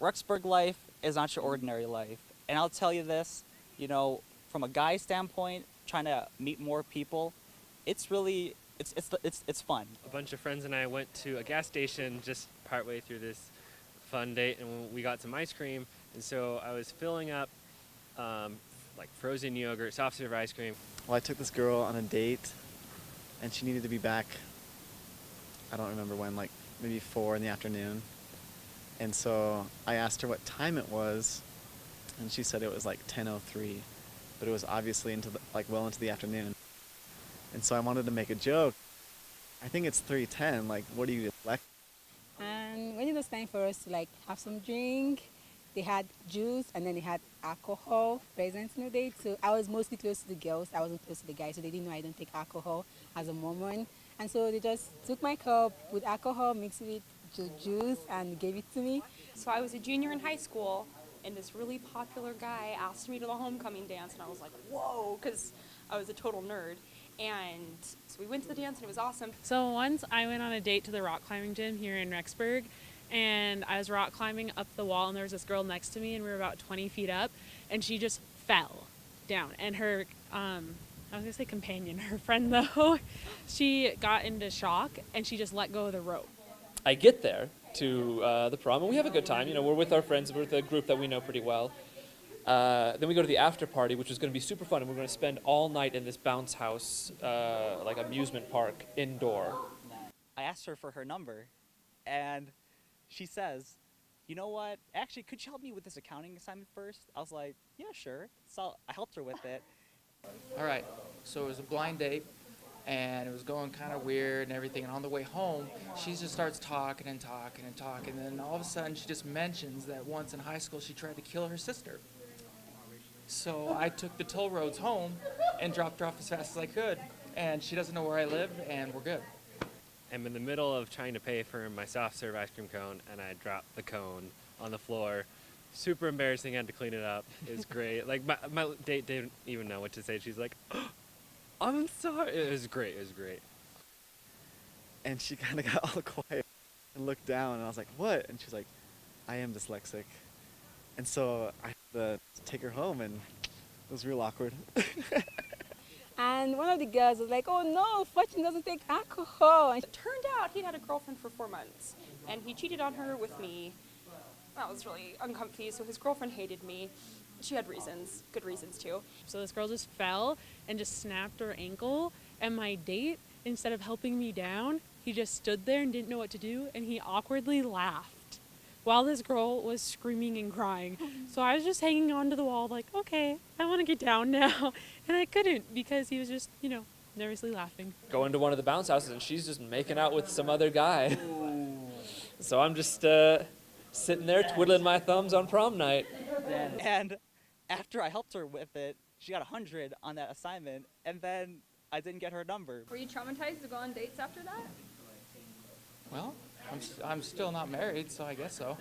Rexburg life is not your ordinary life. And I'll tell you this, from a guy standpoint, trying to meet more people, it's really, it's fun. A bunch of friends and I went to a gas station just partway through this fun date, and we got some ice cream. And so I was filling up like frozen yogurt, soft serve ice cream. Well, I took this girl on a date, and she needed to be back, I don't remember when, like maybe 4 in the afternoon. And so I asked her what time it was, and she said it was like 10:03, but it was obviously well into the afternoon. And so I wanted to make a joke. I think it's 3:10. Like, what do you like? And when it was time for us to like have some drink, they had juice and then they had alcohol present in the date. So I was mostly close to the girls. I wasn't close to the guys, so they didn't know I don't take alcohol as a Mormon. And so they just took my cup with alcohol, mixed it with juice, and gave it to me. So I was a junior in high school, and this really popular guy asked me to the homecoming dance, and I was like, whoa, because I was a total nerd. And so we went to the dance, and it was awesome. So once I went on a date to the rock climbing gym here in Rexburg, and I was rock climbing up the wall, and there was this girl next to me, and we were about 20 feet up, and she just fell down. And her, I was gonna say companion, her friend though, she got into shock, and she just let go of the rope. I get there to the prom, and we have a good time. We're with our friends, we're with a group that we know pretty well. Then we go to the after party, which is going to be super fun, and we're going to spend all night in this bounce house, like amusement park, indoor. I asked her for her number, and she says, you know what, actually, could you help me with this accounting assignment first? I was like, yeah, sure. So I helped her with it. All right, so it was a blind date, and it was going kind of weird and everything, and on the way home, she just starts talking, and then all of a sudden she just mentions that once in high school she tried to kill her sister. So I took the toll roads home and dropped her off as fast as I could, and she doesn't know where I live, and we're good. I'm in the middle of trying to pay for my soft serve ice cream cone, and I dropped the cone on the floor. Super embarrassing, I had to clean it up. It was great. Like, my date didn't even know what to say. She's like, oh, I'm sorry. It was great. And she kind of got all quiet and looked down, and I was like, what? And she's like, I am dyslexic. And so I had to take her home, and it was real awkward. And one of the girls was like, oh no, Fortune doesn't take alcohol. And It turned out he'd had a girlfriend for 4 months, and he cheated on her with me. That was really uncomfy, so his girlfriend hated me. She had reasons, good reasons too. So this girl just fell and just snapped her ankle, and my date, instead of helping me down, he just stood there and didn't know what to do, and he awkwardly laughed while this girl was screaming and crying. So I was just hanging onto the wall like, okay, I want to get down now. And I couldn't because he was just, nervously laughing. Go into one of the bounce houses, and she's just making out with some other guy. So I'm just sitting there twiddling my thumbs on prom night. And after I helped her with it, she got 100 on that assignment, and then I didn't get her number. Were you traumatized to go on dates after that? Well, I'm still not married, so I guess so.